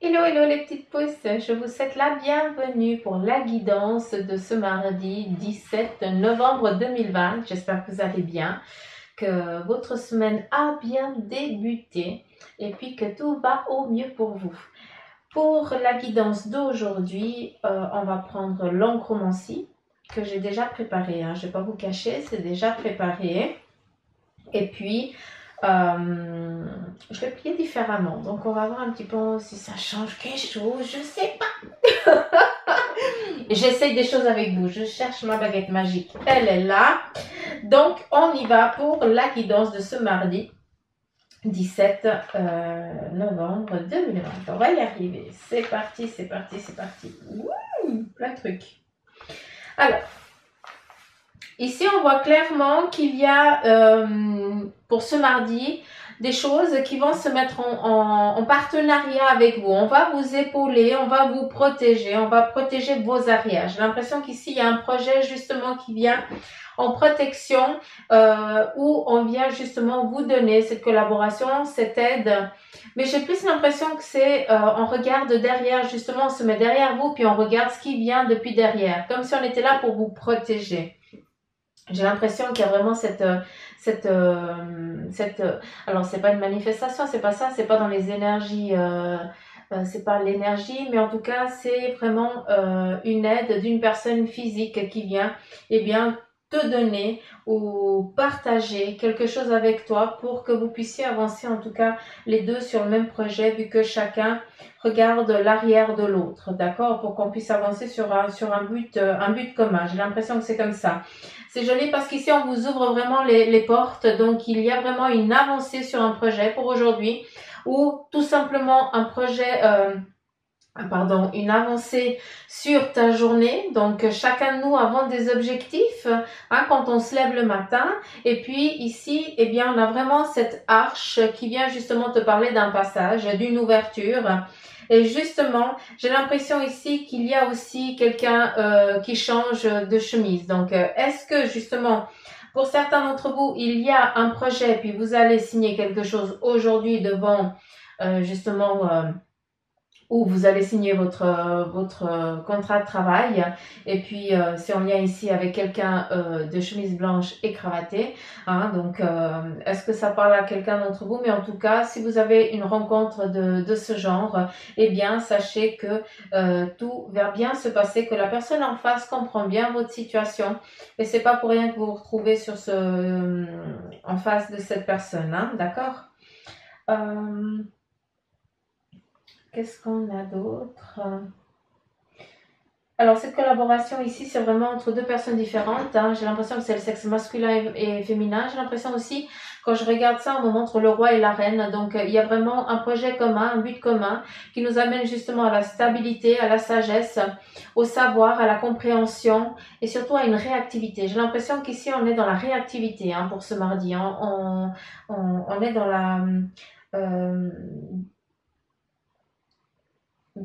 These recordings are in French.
Hello, hello les petites pousses, je vous souhaite la bienvenue pour la guidance de ce mardi 17 novembre 2020. J'espère que vous allez bien, que votre semaine a bien débuté et puis que tout va au mieux pour vous. Pour la guidance d'aujourd'hui, on va prendre l'enchromancie que j'ai déjà préparée. Je ne vais pas vous cacher, c'est déjà préparé. Et puis, je l'ai plié différemment. Donc, on va voir un petit peu si ça change quelque chose. Je sais pas. J'essaye des choses avec vous. Je cherche ma baguette magique. Elle est là. Donc, on y va pour la guidance de ce mardi 17 novembre 2020. On va y arriver. C'est parti, c'est parti, c'est parti. Ouh, plein de trucs. Alors, ici, on voit clairement qu'il y a, pour ce mardi, des choses qui vont se mettre en partenariat avec vous. On va vous épauler, on va vous protéger, on va protéger vos arrières. J'ai l'impression qu'ici, il y a un projet justement qui vient en protection où on vient justement vous donner cette collaboration, cette aide. Mais j'ai plus l'impression que c'est, on regarde derrière, justement, on se met derrière vous, puis on regarde ce qui vient depuis derrière, comme si on était là pour vous protéger. J'ai l'impression qu'il y a vraiment alors c'est pas une manifestation, c'est pas ça, c'est pas dans les énergies, c'est pas l'énergie, mais en tout cas c'est vraiment une aide d'une personne physique qui vient, eh bien, te donner ou partager quelque chose avec toi pour que vous puissiez avancer en tout cas les deux sur le même projet, vu que chacun regarde l'arrière de l'autre, d'accord, pour qu'on puisse avancer sur un but commun. J'ai l'impression que c'est comme ça. C'est joli parce qu'ici, on vous ouvre vraiment les portes. Donc, il y a vraiment une avancée sur un projet pour aujourd'hui ou tout simplement un projet, une avancée sur ta journée. Donc, chacun de nous avons des objectifs quand on se lève le matin. Et puis, ici, eh bien, on a vraiment cette arche qui vient justement te parler d'un passage, d'une ouverture. Et justement, j'ai l'impression ici qu'il y a aussi quelqu'un qui change de chemise. Donc, est-ce que justement, pour certains d'entre vous, il y a un projet, puis vous allez signer quelque chose aujourd'hui devant justement où vous allez signer votre contrat de travail, et puis c'est en lien ici avec quelqu'un de chemise blanche et cravaté, donc est-ce que ça parle à quelqu'un d'entre vous? Mais en tout cas, si vous avez une rencontre de ce genre, eh bien sachez que tout va bien se passer, que la personne en face comprend bien votre situation, et c'est pas pour rien que vous vous retrouvez sur en face de cette personne, d'accord? Qu'est-ce qu'on a d'autre? Alors, cette collaboration ici, c'est vraiment entre deux personnes différentes. J'ai l'impression que c'est le sexe masculin et féminin. J'ai l'impression aussi, quand je regarde ça, on me montre le roi et la reine. Donc, il y a vraiment un projet commun, un but commun qui nous amène justement à la stabilité, à la sagesse, au savoir, à la compréhension et surtout à une réactivité. J'ai l'impression qu'ici, on est dans la réactivité pour ce mardi. On est dans la...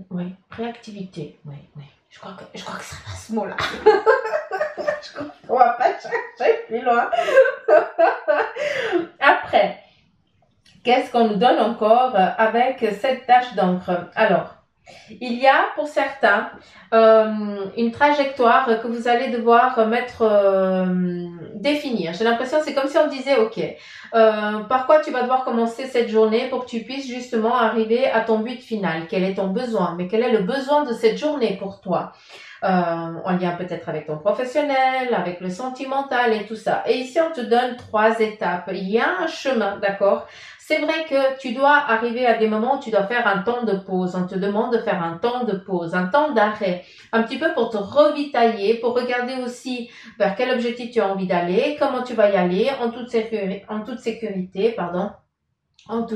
oui, réactivité. Oui, oui. Je crois que ça va ce mot-là. Je crois qu'on va pas chercher plus loin. Après, qu'est-ce qu'on nous donne encore avec cette tache d'encre? Alors, il y a pour certains une trajectoire que vous allez devoir définir. J'ai l'impression, c'est comme si on disait, ok, par quoi tu vas devoir commencer cette journée pour que tu puisses justement arriver à ton but final. Quel est ton besoin? Mais quel est le besoin de cette journée pour toi? En lien peut-être avec ton professionnel, avec le sentimental et tout ça. Et ici, on te donne 3 étapes. Il y a un chemin, d'accord? C'est vrai que tu dois arriver à des moments où tu dois faire un temps de pause. On te demande de faire un temps de pause, un temps d'arrêt, un petit peu pour te revitailler, pour regarder aussi vers quel objectif tu as envie d'aller, comment tu vas y aller en toute sécurité, en toute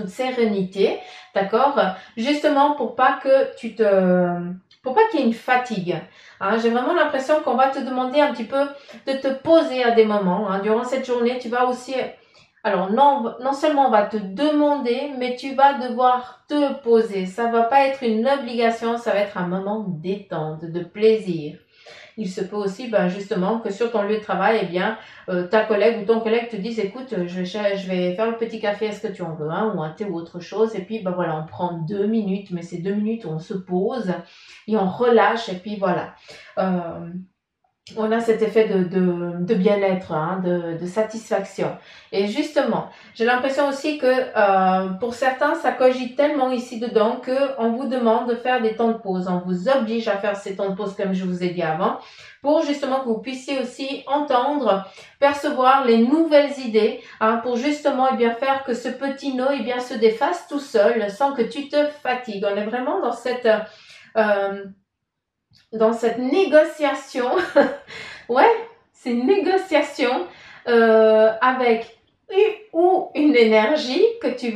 sérénité, d'accord? Justement pour pas qu'il y ait une fatigue. J'ai vraiment l'impression qu'on va te demander un petit peu de te poser à des moments. Durant cette journée, tu vas aussi... Alors, non seulement on va te demander, mais tu vas devoir te poser. Ça va pas être une obligation, ça va être un moment de détente, de plaisir. Il se peut aussi, ben, justement, que sur ton lieu de travail, eh bien, ta collègue ou ton collègue te dise, écoute, je vais faire le petit café, est-ce que tu en veux un, ou un thé ou autre chose, et puis, ben voilà, on prend 2 minutes, mais c'est 2 minutes où on se pose et on relâche, et puis voilà. On a cet effet de bien-être, hein, de satisfaction. Et justement, j'ai l'impression aussi que pour certains, ça cogite tellement ici dedans qu'on vous demande de faire des temps de pause. On vous oblige à faire ces temps de pause comme je vous ai dit avant, pour justement que vous puissiez aussi entendre, percevoir les nouvelles idées, hein, pour justement eh bien faire que ce petit nœud eh bien se défasse tout seul, sans que tu te fatigues. On est vraiment dans cette négociation. Ouais, c'est une négociation avec une énergie que tu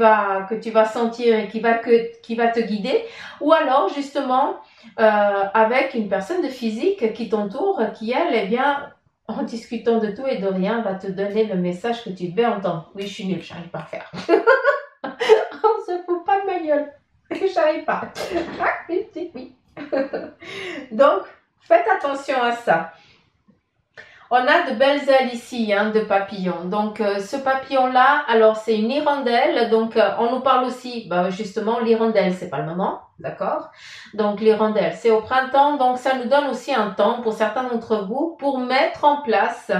vas sentir et qui va te guider, ou alors justement avec une personne de physique qui t'entoure, qui elle, eh bien, en discutant de tout et de rien, va te donner le message que tu devais entendre. Oui, je suis nulle, j'arrive pas à faire. On se fout pas de ma gueule. J'arrive pas. Ah, oui. Donc, faites attention à ça. On a de belles ailes ici, hein, de papillons. Donc, ce papillon-là, alors c'est une hirondelle. Donc, on nous parle aussi, bah, justement, l'hirondelle, c'est pas le moment, d'accord? Donc, l'hirondelle, c'est au printemps. Donc, ça nous donne aussi un temps, pour certains d'entre vous, pour mettre en place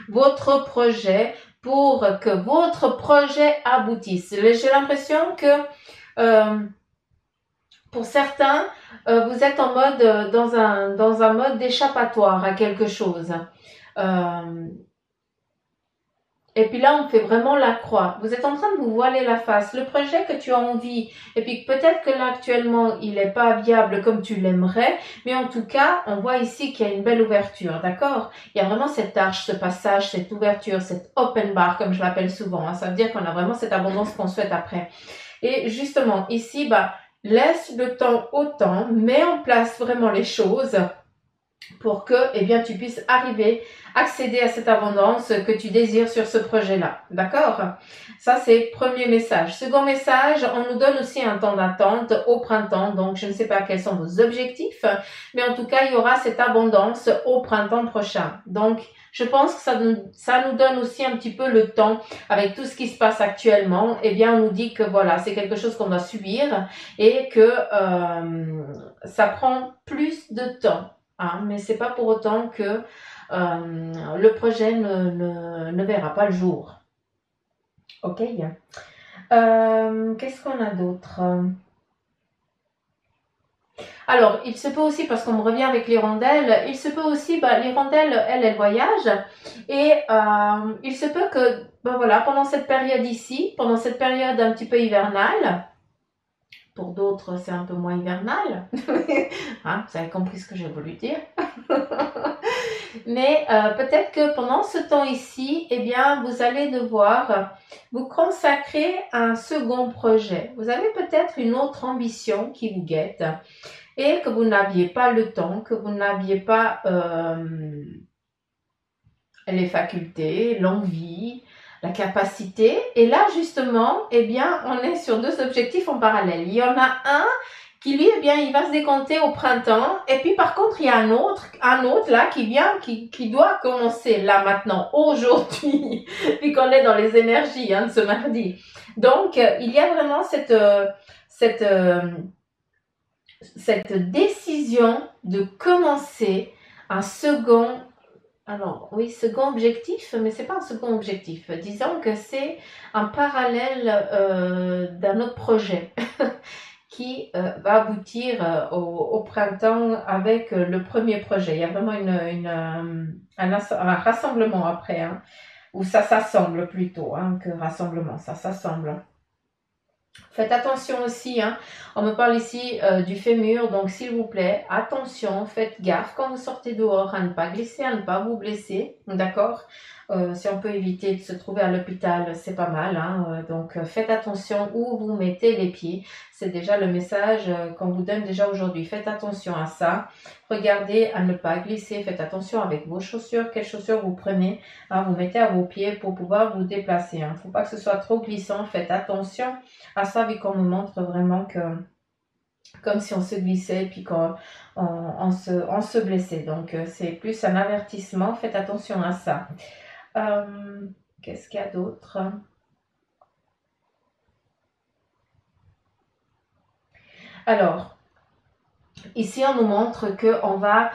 votre projet, pour que votre projet aboutisse. J'ai l'impression que pour certains, vous êtes en mode dans un mode d'échappatoire à quelque chose. Et puis là, on fait vraiment la croix. Vous êtes en train de vous voiler la face. Le projet que tu as envie, et puis peut-être que là actuellement, il n'est pas viable comme tu l'aimerais, mais en tout cas, on voit ici qu'il y a une belle ouverture, d'accord? Il y a vraiment cette arche, ce passage, cette ouverture, cette open bar, comme je l'appelle souvent, hein. Ça veut dire qu'on a vraiment cette abondance qu'on souhaite après. Et justement, ici, bah, laisse le temps au temps, mets en place vraiment les choses pour que eh bien, tu puisses accéder à cette abondance que tu désires sur ce projet-là. D'accord? Ça, c'est premier message. Second message, on nous donne aussi un temps d'attente au printemps. Donc, je ne sais pas quels sont vos objectifs, mais en tout cas, il y aura cette abondance au printemps prochain. Donc, je pense que ça nous donne aussi un petit peu le temps avec tout ce qui se passe actuellement. Eh bien, on nous dit que voilà, c'est quelque chose qu'on doit subir et que ça prend plus de temps. Hein, mais c'est pas pour autant que le projet ne verra pas le jour. Ok. Qu'est-ce qu'on a d'autre? Alors, il se peut aussi, parce qu'on me revient avec l'hirondelle, il se peut aussi, bah, l'hirondelle, elle voyage, et il se peut que, bah, voilà, pendant cette période ici, pendant cette période un petit peu hivernale, pour d'autres, c'est un peu moins hivernal. Hein, vous avez compris ce que j'ai voulu dire. Mais peut-être que pendant ce temps ici, eh bien, vous allez devoir vous consacrer à un second projet. Vous avez peut-être une autre ambition qui vous guette et que vous n'aviez pas le temps, que vous n'aviez pas les facultés, l'envie, la capacité. Et là, justement, eh bien, on est sur deux objectifs en parallèle. Il y en a un qui, lui, eh bien, il va se décompter au printemps. Et puis, par contre, il y a un autre là, qui vient, qui doit commencer là, maintenant, aujourd'hui, puis qu'on est dans les énergies, hein, de ce mardi. Donc, il y a vraiment cette décision de commencer un second. Alors, oui, second objectif, mais c'est pas un second objectif. Disons que c'est un parallèle d'un autre projet qui va aboutir au printemps avec le premier projet. Il y a vraiment un rassemblement après, hein, ou ça s'assemble plutôt, hein, que rassemblement, ça s'assemble. Faites attention aussi, hein. On me parle ici du fémur, donc s'il vous plaît, attention, faites gaffe quand vous sortez dehors à ne pas glisser, à ne pas vous blesser, d'accord? Si on peut éviter de se trouver à l'hôpital, c'est pas mal, hein. Donc faites attention où vous mettez les pieds. C'est déjà le message qu'on vous donne déjà aujourd'hui. Faites attention à ça. Regardez à ne pas glisser. Faites attention avec vos chaussures. Quelles chaussures vous prenez, hein, vous mettez à vos pieds pour pouvoir vous déplacer. Il ne faut pas que ce soit trop glissant. Faites attention à ça, vu qu'on nous montre vraiment que comme si on se glissait, puis on se blessait. Donc, c'est plus un avertissement, faites attention à ça. Qu'est-ce qu'il y a d'autre? Alors, ici, on nous montre qu'on va...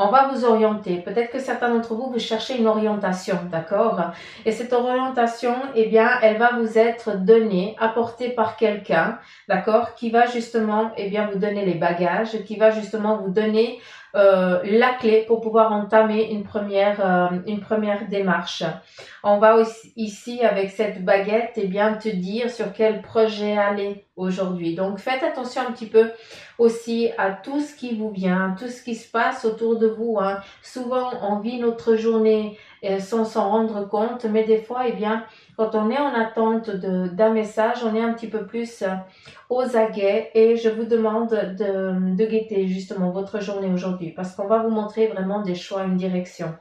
on va vous orienter. Peut-être que certains d'entre vous, vous cherchez une orientation, d'accord? Et cette orientation, eh bien, elle va vous être donnée, apportée par quelqu'un, d'accord? Qui va justement, eh bien, vous donner les bagages, qui va justement vous donner la clé pour pouvoir entamer une première démarche. On va aussi, ici, avec cette baguette, eh bien, te dire sur quel projet aller aujourd'hui. Donc, faites attention un petit peu aussi à tout ce qui vous vient, tout ce qui se passe autour de vous. Hein. Souvent, on vit notre journée sans s'en rendre compte, mais des fois, eh bien, quand on est en attente d'un message, on est un petit peu plus aux aguets et je vous demande de guetter justement votre journée aujourd'hui parce qu'on va vous montrer vraiment des choix, une direction.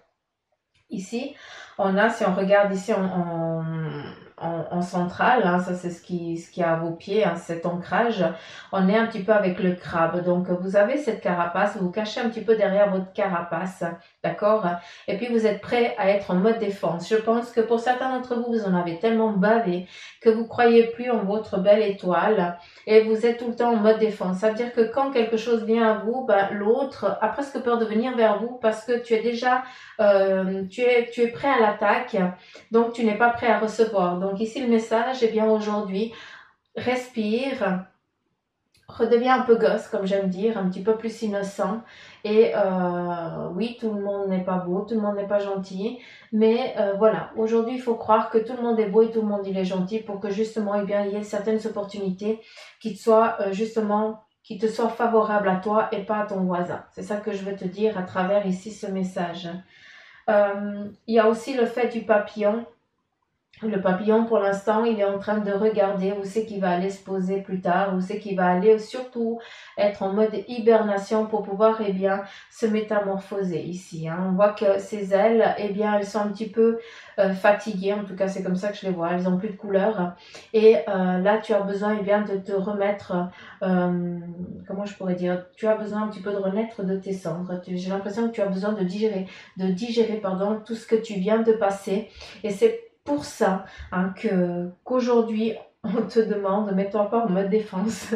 Ici, on a, si on regarde ici en centrale, hein, ça c'est ce qui est à vos pieds, hein, cet ancrage, on est un petit peu avec le crabe. Donc vous avez cette carapace, vous vous cachez un petit peu derrière votre carapace, d'accord? Et puis vous êtes prêt à être en mode défense. Je pense que pour certains d'entre vous, vous en avez tellement bavé que vous croyez plus en votre belle étoile et vous êtes tout le temps en mode défense. Ça veut dire que quand quelque chose vient à vous, ben, l'autre a presque peur de venir vers vous parce que tu es déjà tu es prêt à l'attaque, donc tu n'es pas prêt à recevoir. Donc ici le message, eh bien aujourd'hui, respire, redeviens un peu gosse, comme j'aime dire, un petit peu plus innocent. Et oui, tout le monde n'est pas beau, tout le monde n'est pas gentil, mais voilà, aujourd'hui il faut croire que tout le monde est beau et tout le monde il est gentil pour que justement, eh bien, il y ait certaines opportunités qui te soient justement qui te soient favorables à toi et pas à ton voisin. C'est ça que je veux te dire à travers ici ce message. Il y a aussi le fait du papillon. Le papillon, pour l'instant, il est en train de regarder où c'est qu'il va aller se poser plus tard, où c'est qu'il va aller surtout être en mode hibernation pour pouvoir, eh bien, se métamorphoser ici. Hein. On voit que ses ailes, eh bien, elles sont un petit peu fatiguées. En tout cas, c'est comme ça que je les vois. Elles n'ont plus de couleur. Et là, tu as besoin, eh bien, de te remettre, comment je pourrais dire, tu as besoin un petit peu de renaître de tes cendres. J'ai l'impression que tu as besoin de digérer, pardon, tout ce que tu viens de passer. Et c'est pour ça hein, qu'aujourd'hui, on te demande, mets-toi pas en mode défense,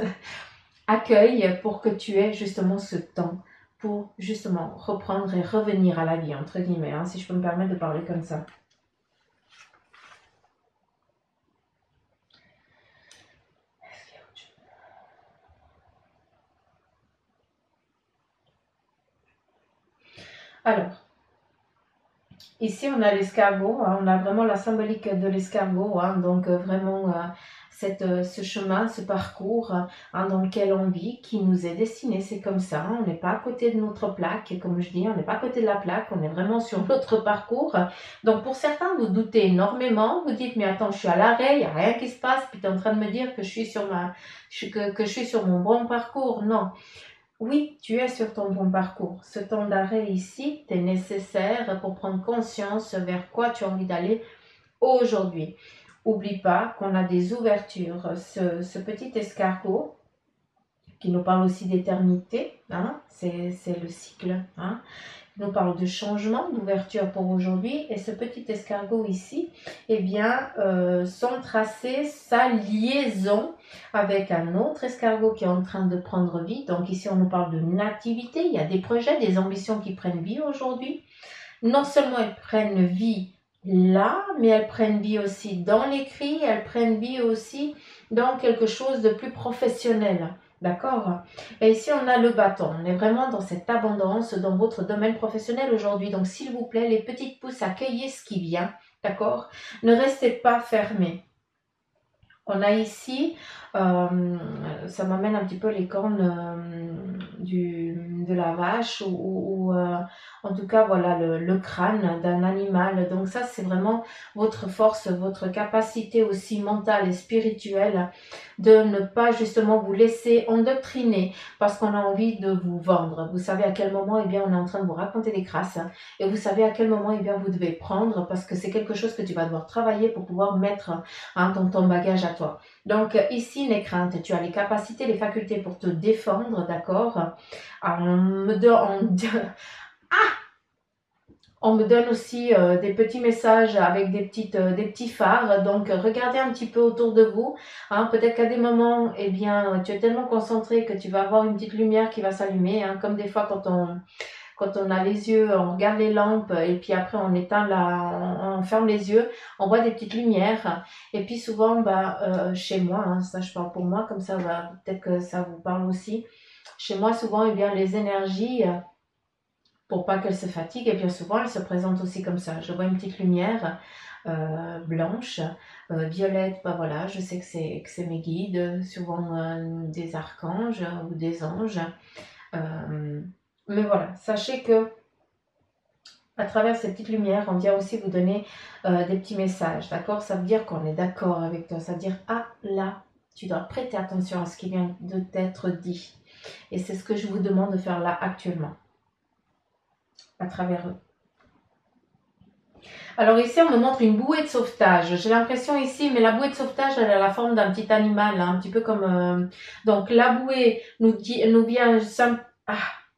accueille pour que tu aies justement ce temps pour justement reprendre et revenir à la vie, entre guillemets, hein, si je peux me permettre de parler comme ça. Alors, ici, on a l'escargot, hein, on a vraiment la symbolique de l'escargot, hein, donc vraiment ce chemin, ce parcours hein, dans lequel on vit, qui nous est destiné, c'est comme ça, hein, on n'est pas à côté de notre plaque, comme je dis, on n'est pas à côté de la plaque, on est vraiment sur notre parcours. Donc pour certains, vous doutez énormément, vous dites, mais attends, je suis à l'arrêt, il n'y a rien qui se passe, puis tu es en train de me dire que je suis sur que je suis sur mon bon parcours. Non. Oui, tu es sur ton bon parcours. Ce temps d'arrêt ici t'est nécessaire pour prendre conscience vers quoi tu as envie d'aller aujourd'hui. Oublie pas qu'on a des ouvertures. Ce petit escargot qui nous parle aussi d'éternité, hein, c'est le cycle, hein, nous parle de changement, d'ouverture pour aujourd'hui. Et ce petit escargot ici, eh bien, sont tracés sa liaison avec un autre escargot qui est en train de prendre vie. Donc ici, on nous parle de nativité. Il y a des projets, des ambitions qui prennent vie aujourd'hui. Non seulement elles prennent vie là, mais elles prennent vie aussi dans l'écrit, elles prennent vie aussi dans quelque chose de plus professionnel. D'accord? Et ici, on a le bâton. On est vraiment dans cette abondance dans votre domaine professionnel aujourd'hui. Donc, s'il vous plaît, les petites pousses, accueillez ce qui vient. D'accord? Ne restez pas fermés. On a ici, ça m'amène un petit peu les cornes de la vache ou en tout cas voilà le crâne d'un animal. Donc ça c'est vraiment votre force, votre capacité aussi mentale et spirituelle de ne pas justement vous laisser endoctriner parce qu'on a envie de vous vendre. Vous savez à quel moment, eh bien, on est en train de vous raconter des crasses et vous savez à quel moment, eh bien, vous devez prendre parce que c'est quelque chose que tu vas devoir travailler pour pouvoir mettre dans ton bagage à toi. Donc, ici, les craintes, tu as les capacités, les facultés pour te défendre, d'accord? On me donne aussi des petits messages avec des petits phares. Donc, regardez un petit peu autour de vous. Hein. Peut-être qu'à des moments, eh bien, tu es tellement concentré que tu vas avoir une petite lumière qui va s'allumer. Hein. Comme des fois, quand on a les yeux, on regarde les lampes et puis après, on éteint on ferme les yeux. On voit des petites lumières. Et puis, souvent, chez moi, hein, ça, je parle pour moi, comme ça, peut-être que ça vous parle aussi. Chez moi, souvent, eh bien, les énergies pour pas qu'elle se fatigue. Et bien souvent, elle se présente aussi comme ça. Je vois une petite lumière blanche, violette, voilà, je sais que c'est mes guides, souvent des archanges ou des anges. Mais voilà, sachez que à travers cette petite lumière, on vient aussi vous donner des petits messages, d'accord? Ça veut dire qu'on est d'accord avec toi, ça veut dire, ah là, tu dois prêter attention à ce qui vient de t'être dit. Et c'est ce que je vous demande de faire là actuellement, à travers eux. Alors ici, on me montre une bouée de sauvetage. J'ai l'impression ici, mais la bouée de sauvetage, elle a la forme d'un petit animal, hein, un petit peu comme... Donc la bouée nous vient...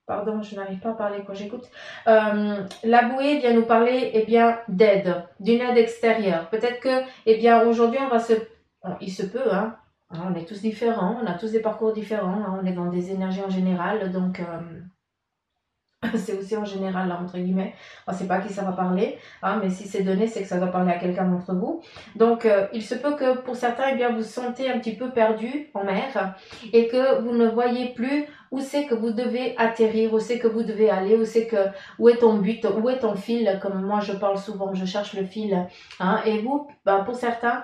pardon, je n'arrive pas à parler quand j'écoute. La bouée vient nous parler, eh bien, d'aide, d'une aide extérieure. Peut-être que, eh bien, aujourd'hui, il se peut, hein. On est tous différents, on a tous des parcours différents, hein, on est dans des énergies en général, donc... c'est aussi en général là entre guillemets, on ne sait pas à qui ça va parler, hein, mais si c'est donné, c'est que ça doit parler à quelqu'un d'entre vous. Donc il se peut que pour certains, eh bien, vous sentez un petit peu perdu en mer et que vous ne voyez plus où c'est que vous devez atterrir, où c'est que vous devez aller, où est ton but, où est ton fil, comme moi je parle souvent, je cherche le fil, hein, et vous, pour certains,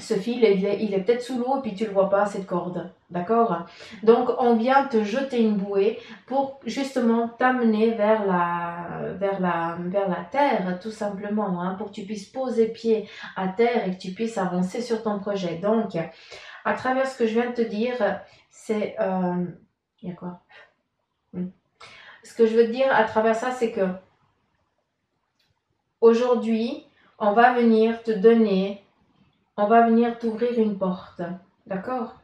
ce fil, il est peut-être sous l'eau et puis tu ne le vois pas, cette corde. D'accord? Donc, on vient te jeter une bouée pour justement t'amener vers la terre, tout simplement, hein, pour que tu puisses poser pied à terre et que tu puisses avancer sur ton projet. Donc, à travers ce que je viens de te dire, c'est... il y a quoi? Ce que je veux te dire à travers ça, c'est que aujourd'hui, on va venir te donner... On va venir t'ouvrir une porte, d'accord?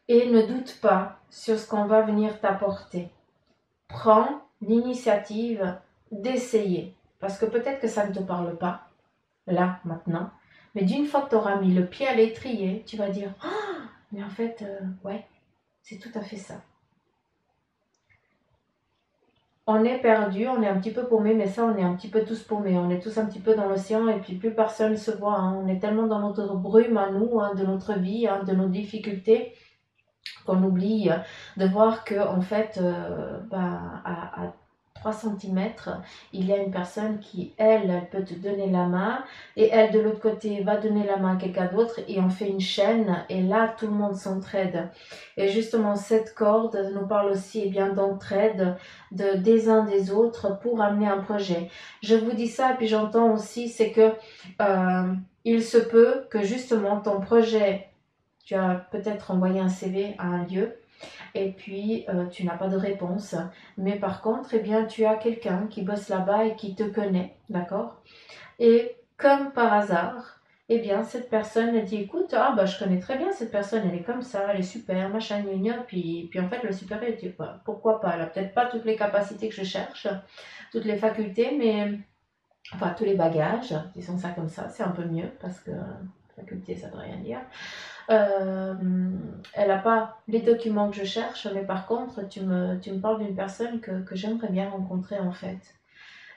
Et ne doute pas sur ce qu'on va venir t'apporter. Prends l'initiative d'essayer. Parce que peut-être que ça ne te parle pas, là, maintenant. Mais d'une fois que tu auras mis le pied à l'étrier, tu vas dire « Ah, mais en fait, ouais, c'est tout à fait ça. » On est perdu, on est un petit peu paumé, mais ça, on est un petit peu tous paumés. On est tous un petit peu dans l'océan et puis plus personne se voit. Hein. On est tellement dans notre brume à nous, hein, de notre vie, hein, de nos difficultés, qu'on oublie de voir que en fait, à 3 centimètres, il y a une personne qui, elle peut te donner la main et elle, de l'autre côté, va donner la main à quelqu'un d'autre et on fait une chaîne et là, tout le monde s'entraide. Et justement, cette corde nous parle aussi bien d'entraide des uns des autres pour amener un projet. Je vous dis ça et puis j'entends aussi, c'est que il se peut que justement ton projet, tu as peut-être envoyé un CV à un lieu et puis tu n'as pas de réponse. Mais par contre, eh bien, tu as quelqu'un qui bosse là-bas et qui te connaît, d'accord? Et comme par hasard, eh bien, cette personne dit, écoute, je connais très bien cette personne, elle est comme ça, elle est super, machin, gna, puis en fait, le supérieur dit, pourquoi pas? Elle a peut-être pas toutes les capacités que je cherche, toutes les facultés, mais, enfin, tous les bagages, disons ça comme ça, c'est un peu mieux, parce que faculté, ça ne veut rien dire. Elle n'a pas les documents que je cherche, mais par contre, tu me parles d'une personne que j'aimerais bien rencontrer en fait.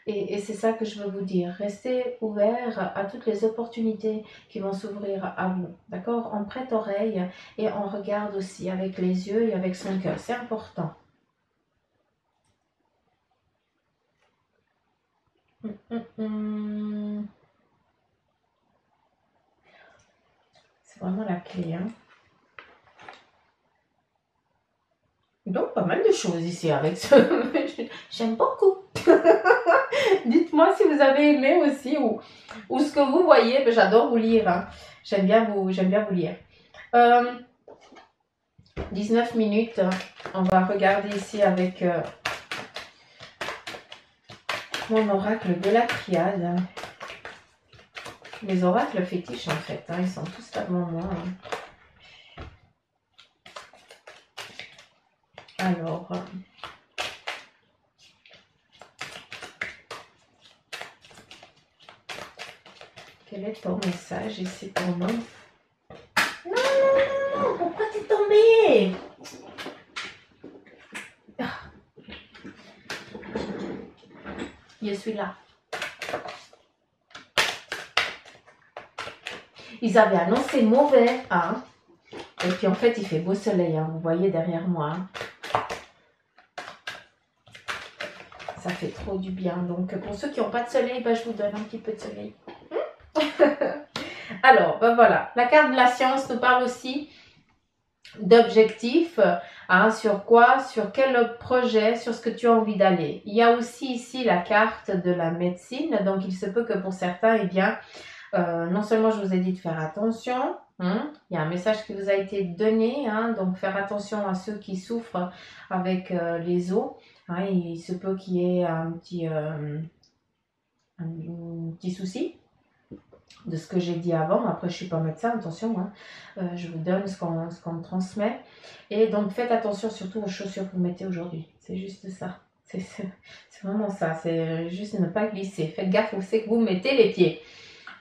Et c'est ça que je veux vous dire. Restez ouvert à toutes les opportunités qui vont s'ouvrir à vous. D'accord? On prête oreille et on regarde aussi avec les yeux et avec son cœur. C'est important. C'est vraiment la clé. Hein? Donc, pas mal de choses ici avec ce... J'aime beaucoup. Dites-moi si vous avez aimé aussi ou ce que vous voyez. J'adore vous lire. Hein. J'aime bien vous lire. Euh, 19 minutes. On va regarder ici avec mon oracle de la triade. Les oracles fétiches, en fait, hein, ils sont tous tellement moi. Alors, quel est ton message ici pour nous? Non, non, non, pourquoi t'es tombé? Je suis là. Ils avaient annoncé mauvais, hein? Et puis en fait, il fait beau soleil, hein, vous voyez derrière moi. Hein. Ça fait trop du bien. Donc pour ceux qui n'ont pas de soleil, ben, je vous donne un petit peu de soleil. Alors, ben voilà, la carte de la science nous parle aussi d'objectifs, hein, sur quoi, sur quel projet, sur ce que tu as envie d'aller. Il y a aussi ici la carte de la médecine, donc il se peut que pour certains, eh bien, non seulement je vous ai dit de faire attention, hein, il y a un message qui vous a été donné, hein, donc faire attention à ceux qui souffrent avec les os, hein, il se peut qu'il y ait un petit souci de ce que j'ai dit avant. Après, je ne suis pas médecin, attention, hein. Je vous donne ce qu'on me transmet. Et donc, faites attention surtout aux chaussures que vous mettez aujourd'hui. C'est juste ça. C'est vraiment ça. C'est juste ne pas glisser. Faites gaffe où c'est que vous mettez les pieds.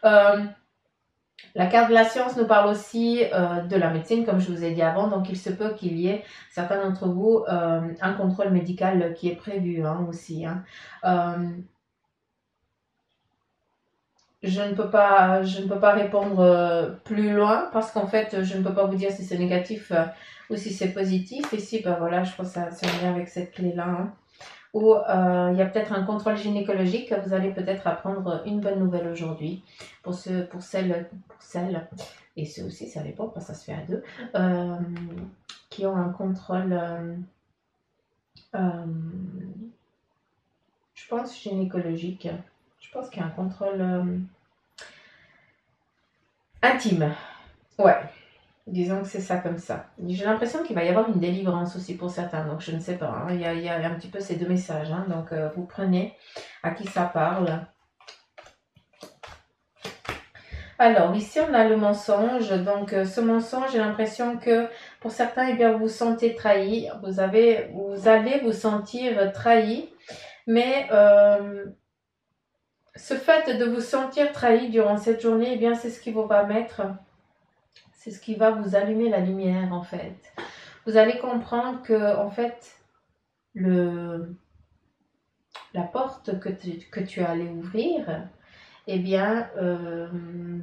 La carte de la science nous parle aussi de la médecine, comme je vous ai dit avant. Donc, il se peut qu'il y ait, certains d'entre vous, un contrôle médical qui est prévu, hein, aussi. Hein. Je ne peux pas répondre plus loin parce qu'en fait, je ne peux pas vous dire si c'est négatif ou si c'est positif. Ici, ben voilà, je crois que ça vient avec cette clé-là. Hein. Ou il y a peut-être un contrôle gynécologique. Vous allez peut-être apprendre une bonne nouvelle aujourd'hui. Pour celles, et ceux aussi, ça dépend, parce que ça se fait à deux, qui ont un contrôle, je pense, gynécologique. Je pense qu'il y a un contrôle intime. Ouais, disons que c'est ça comme ça. J'ai l'impression qu'il va y avoir une délivrance aussi pour certains, donc je ne sais pas. Hein. Il y a un petit peu ces deux messages, hein. Donc vous prenez à qui ça parle. Alors, ici, on a le mensonge. Donc, ce mensonge, j'ai l'impression que pour certains, eh bien, vous vous sentez trahi. Vous allez vous sentir trahi. Mais ce fait de vous sentir trahi durant cette journée, eh bien, c'est ce qui vous va mettre, c'est ce qui va vous allumer la lumière, en fait. Vous allez comprendre que, en fait, la porte que tu allais ouvrir, eh bien,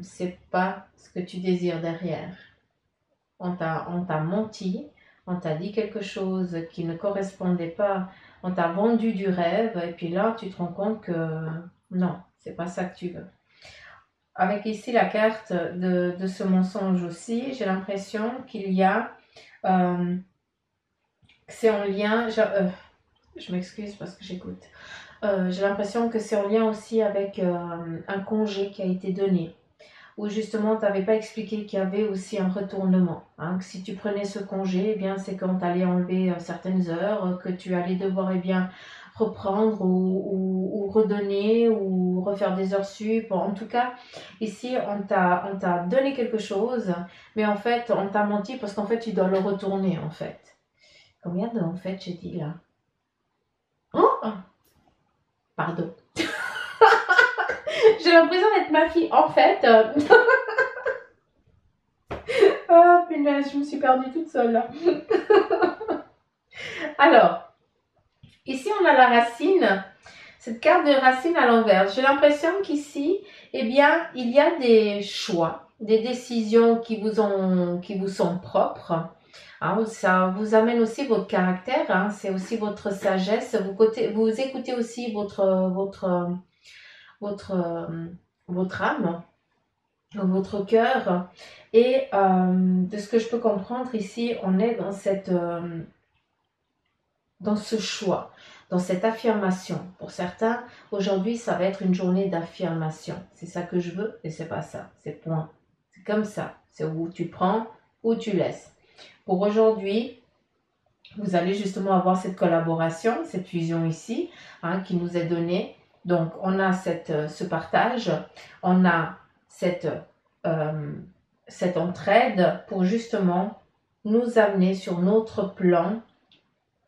c'est pas ce que tu désires derrière. On t'a menti, on t'a dit quelque chose qui ne correspondait pas, on t'a vendu du rêve, et puis là, tu te rends compte que non, c'est pas ça que tu veux. Avec ici la carte de ce mensonge aussi, j'ai l'impression qu'il y a, c'est en lien, je m'excuse parce que j'écoute. J'ai l'impression que c'est en lien aussi avec un congé qui a été donné, où justement tu n'avais pas expliqué qu'il y avait aussi un retournement. Hein, que si tu prenais ce congé, eh bien c'est quand tu allais enlever certaines heures, que tu allais devoir reprendre ou redonner ou refaire des heures sup. En tout cas, ici on t'a donné quelque chose, mais en fait on t'a menti parce qu'en fait tu dois le retourner en fait. Combien de en fait j'ai dit là? Oh, pardon. J'ai l'impression d'être ma fille. En fait, ah punaise, je me suis perdue toute seule là. Alors, ici on a la racine. Cette carte de racine à l'envers. J'ai l'impression qu'ici, eh bien, il y a des choix, des décisions qui vous sont propres. Hein, ça vous amène aussi votre caractère. Hein, c'est aussi votre sagesse. Vous écoutez aussi votre âme, votre cœur. Et de ce que je peux comprendre ici, on est dans ce choix, dans cette affirmation. Pour certains, aujourd'hui, ça va être une journée d'affirmation. C'est ça que je veux et c'est pas ça. C'est point. C'est comme ça. C'est où tu prends ou tu laisses. Pour aujourd'hui, vous allez justement avoir cette collaboration, cette fusion ici, hein, qui nous est donnée. Donc, on a ce partage, on a cette entraide pour justement nous amener sur notre plan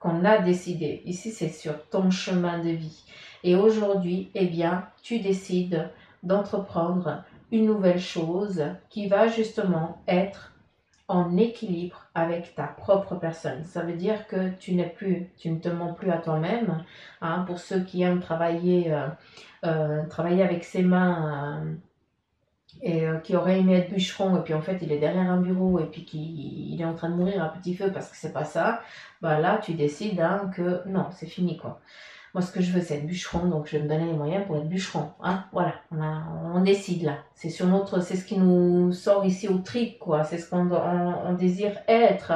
qu'on a décidé. Ici, c'est sur ton chemin de vie. Et aujourd'hui, eh bien, tu décides d'entreprendre une nouvelle chose qui va justement être en équilibre avec ta propre personne. Ça veut dire que tu ne te mens plus à toi-même. Hein, pour ceux qui aiment travailler avec ses mains et qui aurait aimé être bûcheron et puis en fait il est derrière un bureau et puis il est en train de mourir à petit feu parce que c'est pas ça, bah là tu décides hein, que non, c'est fini quoi. Moi, ce que je veux, c'est être bûcheron, donc je vais me donner les moyens pour être bûcheron. Hein. Voilà, on décide là. C'est ce qui nous sort ici au trip, quoi. C'est ce qu'on désire être.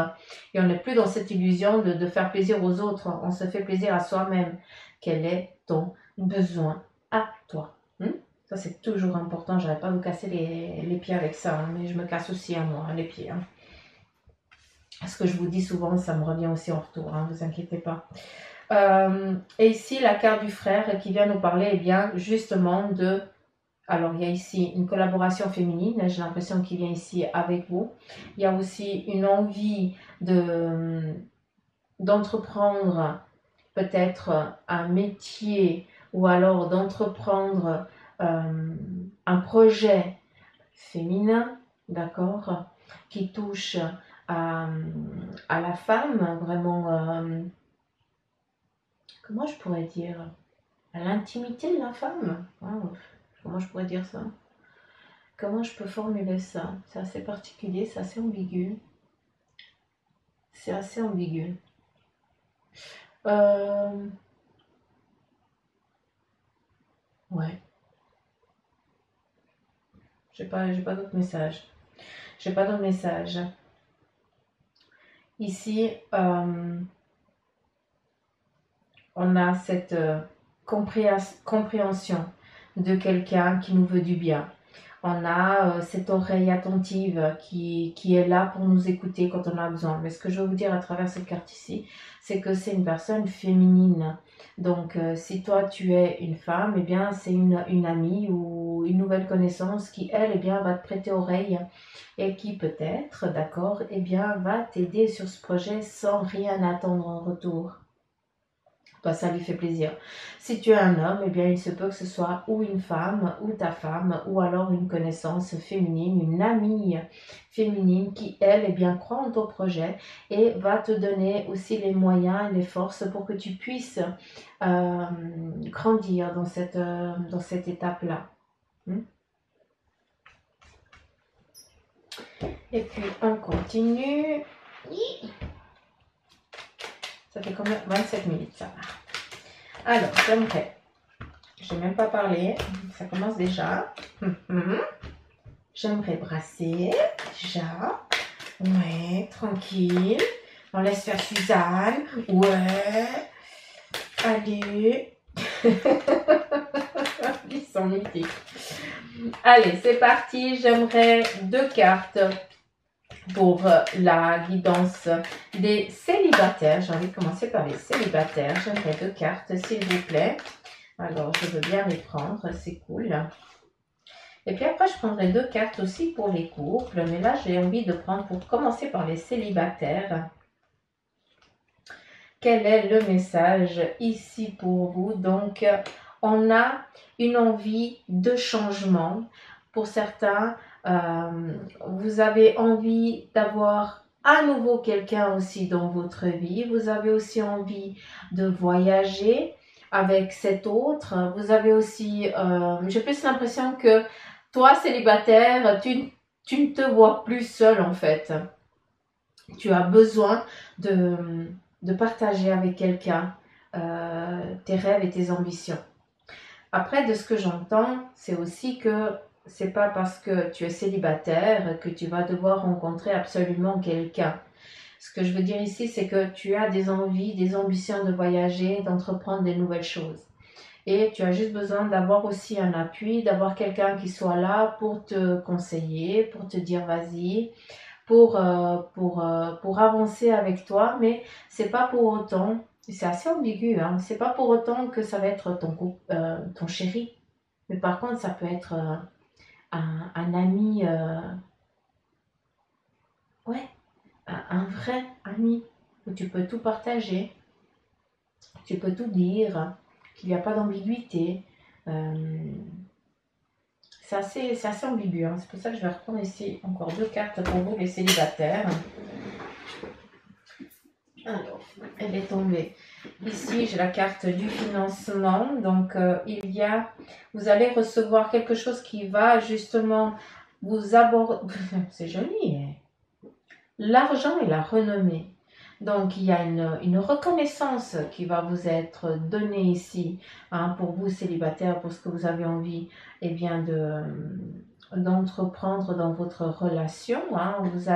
Et on n'est plus dans cette illusion de faire plaisir aux autres. On se fait plaisir à soi-même. Quel est ton besoin à toi? Ça, c'est toujours important. Je n'arrête pas de vous casser les pieds avec ça, hein, mais je me casse aussi à moi, les pieds. Hein. Ce que je vous dis souvent, ça me revient aussi en retour, ne vous inquiétez pas. Et ici, la carte du frère qui vient nous parler, eh bien, justement de... Alors, il y a ici une collaboration féminine, j'ai l'impression qu'il vient ici avec vous. Il y a aussi une envie d'entreprendre peut-être un métier ou alors d'entreprendre un projet féminin, d'accord, qui touche à la femme, vraiment... comment je pourrais dire, à l'intimité de la femme. Comment je pourrais dire ça? Comment je peux formuler ça? C'est assez particulier, c'est assez ambigu. C'est assez ambigu. Ouais. J'ai pas d'autre message. J'ai pas d'autre message. Ici, on a cette compréhension de quelqu'un qui nous veut du bien. On a cette oreille attentive qui est là pour nous écouter quand on a besoin. Mais ce que je veux vous dire à travers cette carte ici, c'est que c'est une personne féminine. Donc, si toi, tu es une femme, eh bien, c'est une amie ou une nouvelle connaissance qui, elle, eh bien, va te prêter oreille et qui peut-être, d'accord, eh bien, va t'aider sur ce projet sans rien attendre en retour. Toi, ça lui fait plaisir. Si tu es un homme, eh bien, il se peut que ce soit ou une femme, ou ta femme, ou alors une connaissance féminine, une amie féminine qui, elle, eh bien, croit en ton projet et va te donner aussi les moyens et les forces pour que tu puisses grandir dans cette étape-là. Et puis, on continue. Ça fait combien? 27 minutes, ça va. Alors, j'aimerais, je n'ai même pas parlé, ça commence déjà. J'aimerais brasser, déjà. Ouais, tranquille. On laisse faire Suzanne. Ouais. Allez. Ils sont mythiques. Allez, c'est parti. J'aimerais 2 cartes pour la guidance des célibataires. J'ai envie de commencer par les célibataires. J'aimerais 2 cartes, s'il vous plaît. Alors, je veux bien les prendre, c'est cool. Et puis après, je prendrai 2 cartes aussi pour les couples. Mais là, j'ai envie de prendre, pour commencer par les célibataires. Quel est le message ici pour vous? Donc, on a une envie de changement. Pour certains, vous avez envie d'avoir à nouveau quelqu'un aussi dans votre vie. Vous avez aussi envie de voyager avec cet autre. Vous avez aussi, j'ai plus l'impression que toi, célibataire, tu ne te vois plus seul en fait. Tu as besoin de partager avec quelqu'un tes rêves et tes ambitions. Après, de ce que j'entends, c'est aussi que c'est pas parce que tu es célibataire que tu vas devoir rencontrer absolument quelqu'un. Ce que je veux dire ici, c'est que tu as des envies, des ambitions de voyager, d'entreprendre des nouvelles choses. Et tu as juste besoin d'avoir aussi un appui, d'avoir quelqu'un qui soit là pour te conseiller, pour te dire vas-y, pour avancer avec toi, mais c'est pas pour autant, c'est assez ambigu, hein, c'est pas pour autant que ça va être ton chéri, mais par contre ça peut être un ami, ouais, un vrai ami, où tu peux tout partager, tu peux tout dire, qu'il n'y a pas d'ambiguïté. Euh, c'est assez ambigu, hein. C'est pour ça que je vais reprendre ici encore 2 cartes pour vous les célibataires. Alors, elle est tombée. Ici, j'ai la carte du financement. Donc, vous allez recevoir quelque chose qui va justement vous aborder. C'est joli, hein. L'argent et la renommée. Donc, il y a une reconnaissance qui va vous être donnée ici, hein, pour vous célibataires, pour ce que vous avez envie, eh bien, d'entreprendre dans votre relation, hein. Vous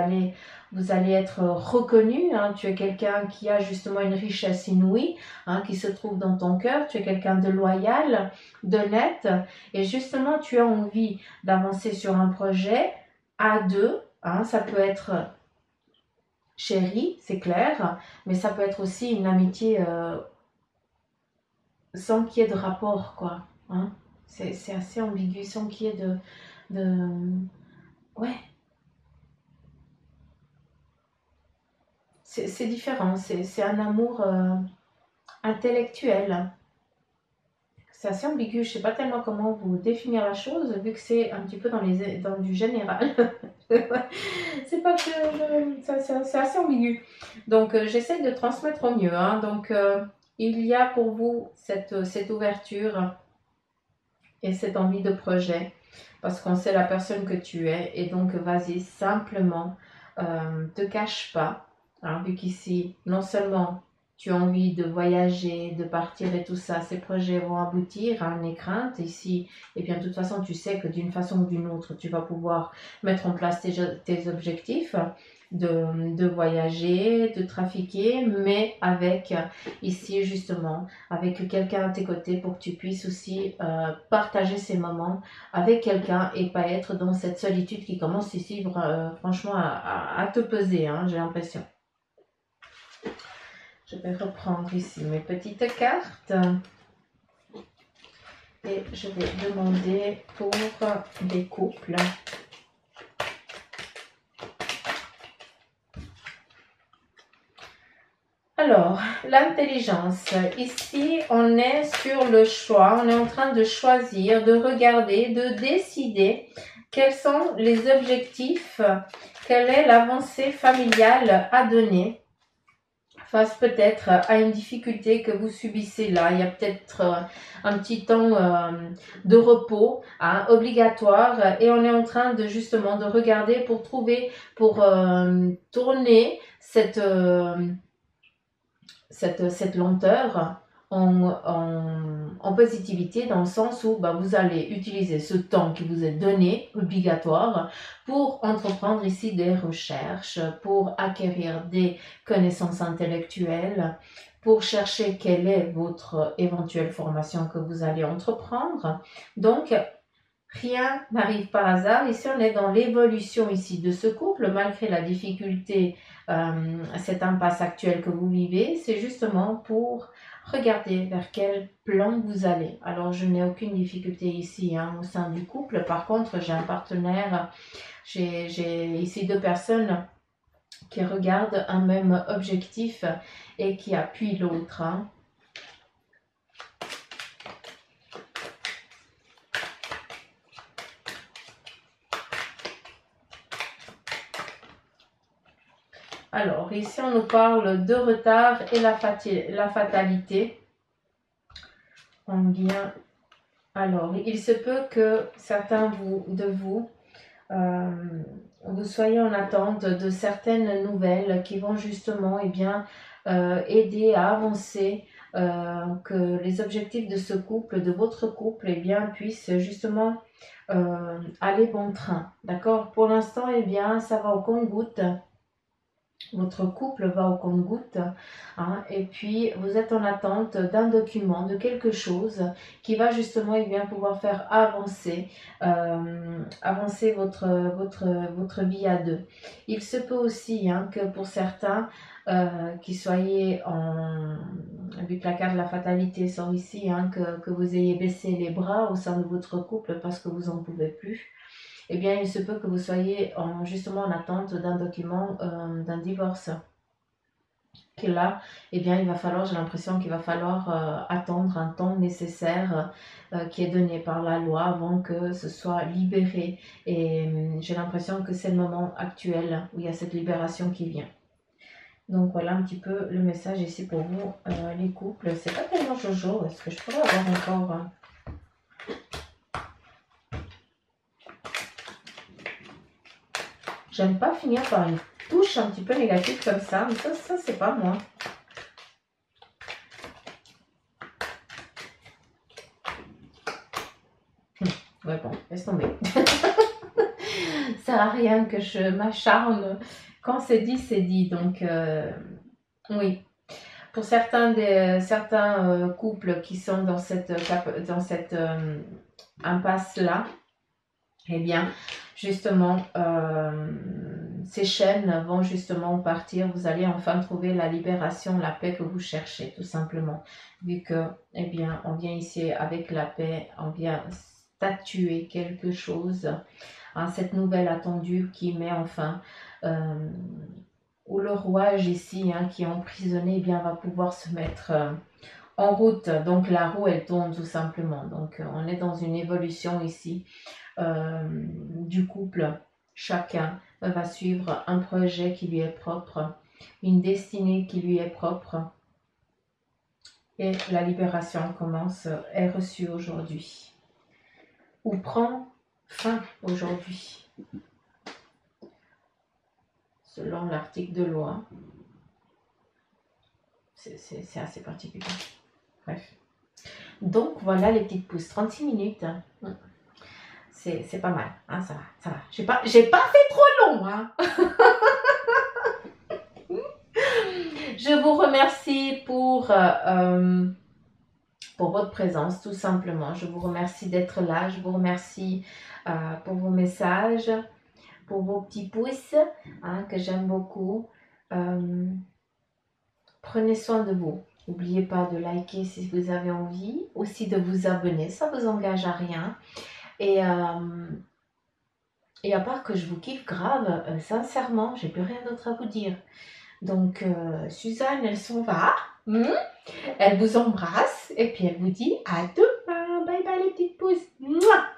allez être reconnu, hein. Tu es quelqu'un qui a justement une richesse inouïe, hein, qui se trouve dans ton cœur. Tu es quelqu'un de loyal, d'honnête, et justement, tu as envie d'avancer sur un projet à deux, hein. Ça peut être chérie, c'est clair, mais ça peut être aussi une amitié sans qu'il y ait de rapport, quoi, hein. C'est assez ambigu, sans qu'il y ait de... Ouais, c'est différent, c'est un amour intellectuel. C'est assez ambigu, je ne sais pas tellement comment vous définir la chose, vu que c'est un petit peu dans du général. C'est pas que c'est assez ambigu. Donc, j'essaie de transmettre au mieux, hein. Donc, il y a pour vous cette ouverture et cette envie de projet, parce qu'on sait la personne que tu es. Et donc, vas-y, simplement, te cache pas, hein, vu qu'ici, non seulement tu as envie de voyager, de partir et tout ça, ces projets vont aboutir, hein, n'aie crainte. Ici, et bien, de toute façon, tu sais que d'une façon ou d'une autre, tu vas pouvoir mettre en place tes objectifs de voyager, de trafiquer, mais avec, ici, justement, avec quelqu'un à tes côtés pour que tu puisses aussi partager ces moments avec quelqu'un et pas être dans cette solitude qui commence ici, franchement, à te peser, hein, j'ai l'impression. Je vais reprendre ici mes petites cartes et je vais demander pour les couples. Alors, l'intelligence. Ici, on est sur le choix. On est en train de choisir, de regarder, de décider quels sont les objectifs, quelle est l'avancée familiale à donner face peut-être à une difficulté que vous subissez là. Il y a peut-être un petit temps de repos, hein, obligatoire, et on est en train de justement de regarder pour trouver, pour tourner cette lenteur en positivité, dans le sens où vous allez utiliser ce temps qui vous est donné, obligatoire, pour entreprendre ici des recherches, pour acquérir des connaissances intellectuelles, pour chercher quelle est votre éventuelle formation que vous allez entreprendre. Donc, rien n'arrive par hasard. Ici, on est dans l'évolution ici de ce couple, malgré la difficulté, cette impasse actuelle que vous vivez. C'est justement pour regarder vers quel plan vous allez. Alors, je n'ai aucune difficulté ici, hein, au sein du couple. Par contre, j'ai un partenaire, j'ai ici 2 personnes qui regardent un même objectif et qui appuient l'autre, hein. Alors, ici, on nous parle de retard et la fatalité. On vient. Alors, il se peut que certains de vous, vous soyez en attente de certaines nouvelles qui vont justement, aider à avancer, que les objectifs de ce couple, de votre couple, puissent justement aller bon train. D'accord? Pour l'instant, ça va au compte-gouttes. Votre couple va au compte-gouttes, hein, et puis vous êtes en attente d'un document, de quelque chose qui va justement bien pouvoir faire avancer votre vie à deux. Il se peut aussi hein, que pour certains, qui soyez en... Vu que la carte de la fatalité sort ici, hein, que vous ayez baissé les bras au sein de votre couple parce que vous n'en pouvez plus, eh bien, il se peut que vous soyez justement en attente d'un document d'un divorce. Que là, eh bien, il va falloir, j'ai l'impression qu'il va falloir attendre un temps nécessaire qui est donné par la loi avant que ce soit libéré. Et j'ai l'impression que c'est le moment actuel où il y a cette libération qui vient. Donc voilà un petit peu le message ici pour vous, les couples. C'est pas tellement Jojo, est-ce que je pourrais avoir encore... J'aime pas finir par une touche un petit peu négative comme ça, mais ça c'est pas moi. Ouais bon, laisse tomber. Ça sert à rien que je m'acharne. Quand c'est dit, donc oui. Pour certains couples qui sont dans cette impasse-là, eh bien, justement, ces chaînes vont justement partir. Vous allez enfin trouver la libération, la paix que vous cherchez, tout simplement. Vu que, eh bien, on vient ici avec la paix, on vient statuer quelque chose, hein, cette nouvelle attendue qui met enfin... où le rouage ici, hein, qui est emprisonné, eh bien, va pouvoir se mettre en route. Donc, la roue, elle tourne tout simplement. Donc, on est dans une évolution ici. Du couple, chacun va suivre un projet qui lui est propre, une destinée qui lui est propre, et la libération commence, est reçue aujourd'hui, ou prend fin aujourd'hui, selon l'article de loi. C'est assez particulier. Bref. Donc voilà les petites pousses, 36 minutes. C'est pas mal, hein, ça va. J'ai pas fait trop long, hein. Je vous remercie pour votre présence, tout simplement. Je vous remercie d'être là. Je vous remercie pour vos messages, pour vos petits pouces, hein, que j'aime beaucoup. Prenez soin de vous. N'oubliez pas de liker si vous avez envie, aussi de vous abonner, ça ne vous engage à rien. Et à part que je vous kiffe grave, sincèrement, j'ai plus rien d'autre à vous dire. Donc, Suzanne, elle s'en va. Elle vous embrasse et puis elle vous dit à demain. Bye bye les petites pousses. Mouah.